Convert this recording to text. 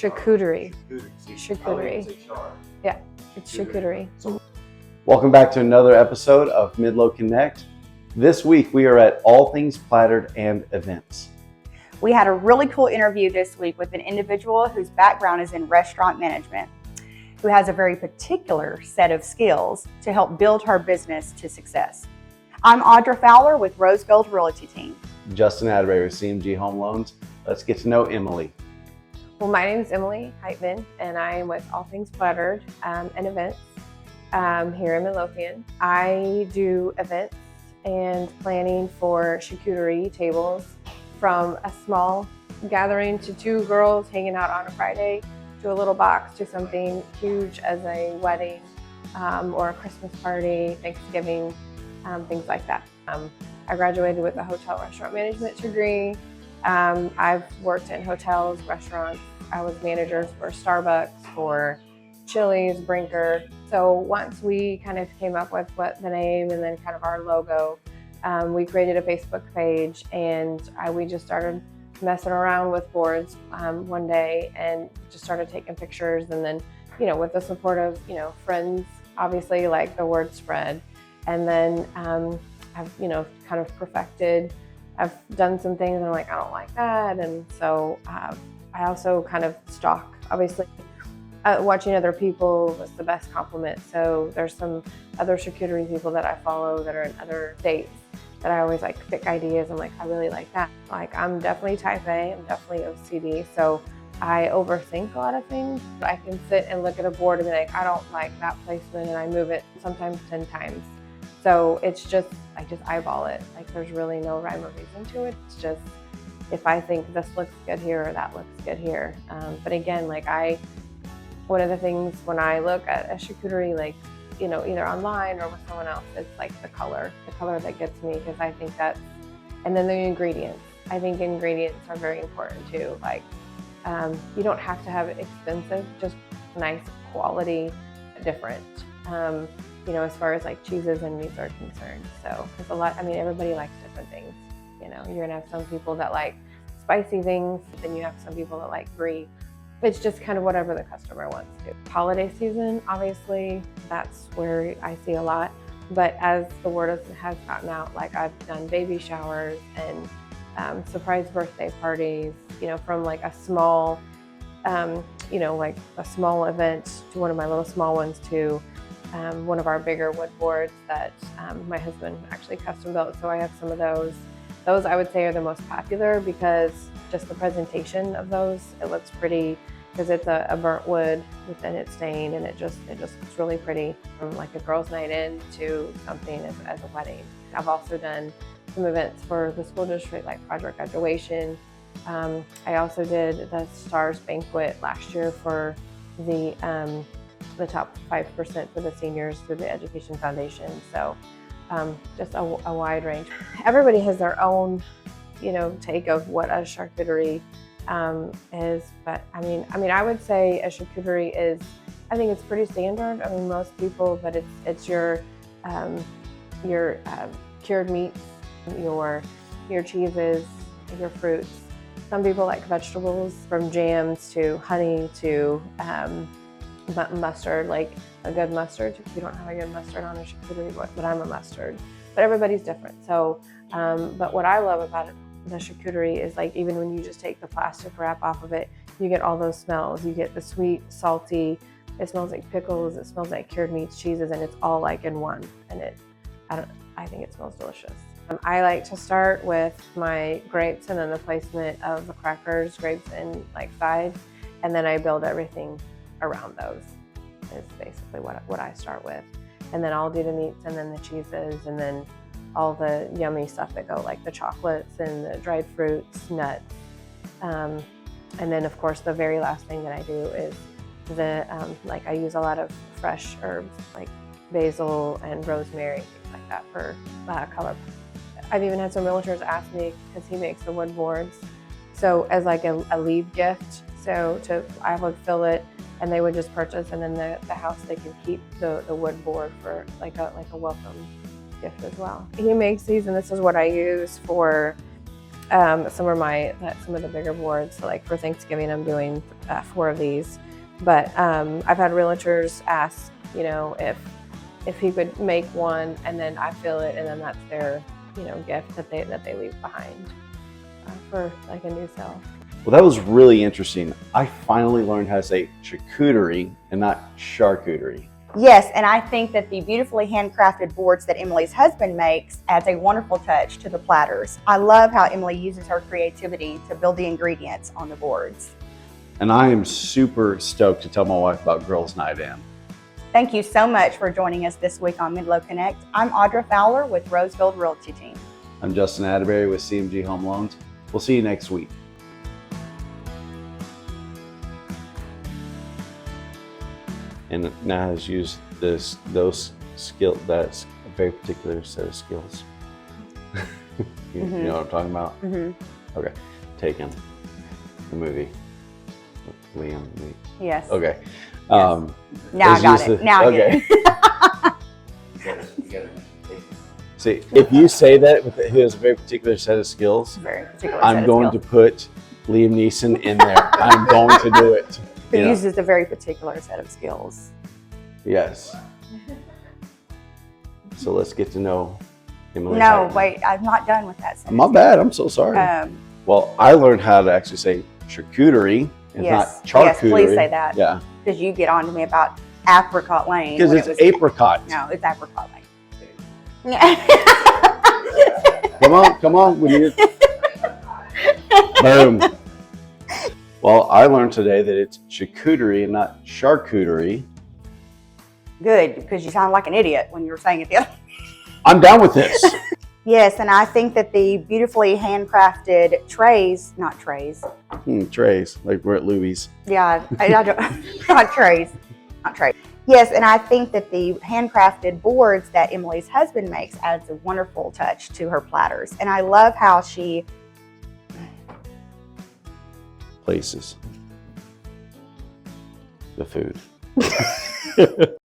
Charcuterie. Charcuterie. Yeah, it's charcuterie. Welcome back to another episode of Midlow Connect. This week we are at All Things Plattered and Events. We had a really cool interview this week with an individual whose background is in restaurant management, who has a very particular set of skills to help build her business to success. I'm Audra Fowler with Rose Gold Realty Team. Justin Atterbury with CMG Home Loans. Let's get to know Emily. Well, my name is Emily Heitman, and I am with All Things Plattered and Events here in Midlothian. I do events and planning for charcuterie tables, from a small gathering to 2 girls hanging out on a Friday, to a little box, to something huge as a wedding or a Christmas party, Thanksgiving, things like that. I graduated with a hotel restaurant management degree. I've worked in hotels, restaurants. I was managers for Starbucks, for Chili's, Brinker. So once we kind of came up with what the name and then kind of our logo, we created a Facebook page, and we just started messing around with boards one day and just started taking pictures. And then, with the support of, friends, obviously, like, the word spread. And then I've, kind of perfected. I've done some things and I'm like, I don't like that. And so I also kind of stalk, obviously. Watching other people was the best compliment. So there's some other charcuterie people that I follow that are in other states that I always pick ideas. I'm like, I really like that. I'm definitely type A, I'm definitely OCD. So I overthink a lot of things. I can sit and look at a board and be like, I don't like that placement, and I move it sometimes 10 times. So it's just, I just eyeball it. There's really no rhyme or reason to it. It's just, if I think this looks good here or that looks good here. But again, one of the things when I look at a charcuterie, either online or with someone else, it's the color that gets me, because I think that's, and then the ingredients. I think ingredients are very important too. You don't have to have it expensive, just nice quality, different. As far as cheeses and meats are concerned. So there's a lot, everybody likes different things. You're gonna have some people that like spicy things, then you have some people that like brie. It's just kind of whatever the customer wants to. Holiday season, obviously, that's where I see a lot. But as the word has gotten out, I've done baby showers and surprise birthday parties, from a small, a small event to one of my little small ones to one of our bigger wood boards that my husband actually custom built. So I have some of those. Those I would say are the most popular, because just the presentation of those, it looks pretty, because it's a burnt wood, but then it's stained, and it just looks really pretty, from a girls' night in to something as a wedding. I've also done some events for the school district, like project graduation. I also did the Stars Banquet last year for the top 5% for the seniors through the Education Foundation. So just a wide range. Everybody has their own, take of what a charcuterie is, but I would say a charcuterie is, I think it's pretty standard. Most people, but it's your cured meats, your cheeses, your fruits. Some people like vegetables, from jams to honey to mustard, like a good mustard. If you don't have a good mustard on a charcuterie, but I'm a mustard. But everybody's different. So, but what I love about the charcuterie is even when you just take the plastic wrap off of it, you get all those smells. You get the sweet, salty. It smells like pickles. It smells like cured meats, cheeses, and it's all in one. And I think it smells delicious. I like to start with my grapes and then the placement of the crackers, grapes and sides, and then I build everything around those. Is basically what I start with. And then I'll do the meats and then the cheeses and then all the yummy stuff that go, like the chocolates and the dried fruits, nuts. And then of course the very last thing that I do is I use a lot of fresh herbs like basil and rosemary, things like that for color. I've even had some realtors ask me, because he makes the wood boards, so as a leave gift, I would fill it and they would just purchase, and then the house, they could keep the wood board for like a welcome gift as well. He makes these, and this is what I use for some of the bigger boards. So like for Thanksgiving, I'm doing 4 of these. But I've had realtors ask, you know, if he could make one and then I fill it, and then that's their, you know, gift that they leave behind for like a new sale. Well, that was really interesting. I finally learned how to say charcuterie and not charcuterie. Yes, and I think that the beautifully handcrafted boards that Emily's husband makes adds a wonderful touch to the platters. I love how Emily uses her creativity to build the ingredients on the boards. And I am super stoked to tell my wife about Girls Night In. Thank you so much for joining us this week on Midlow Connect. I'm Audra Fowler with Rosefield Realty Team. I'm Justin Atterbury with CMG Home Loans. We'll see you next week. And now has used those skills. That's a very particular set of skills. You know what I'm talking about? Okay. Taken. The movie. Liam. Yes. Okay. Yes. Now I got it. Now I get it. See, if you say that with who has a very particular set of skills, I'm going to put Liam Neeson in there. I'm going to do it. Who uses a very particular set of skills. Yes. So let's get to know Emily. No, wait, I'm not done with that sentence. My bad. I'm so sorry. Well, I learned how to actually say charcuterie and not charcuterie. Yes, please say that. Yeah. Because you get on to me about apricot lane. Because it's apricot. No, it's apricot lane. Come on. We need it. Boom. Well, I learned today that it's charcuterie and not charcuterie. Good, because you sound like an idiot when you were saying it the other. I'm down with this. Yes, and I think that the beautifully handcrafted trays, not trays. Trays, like we're at Louie's. Yeah, I don't, not trays. Yes, and I think that the handcrafted boards that Emily's husband makes adds a wonderful touch to her platters. And I love how she places the food.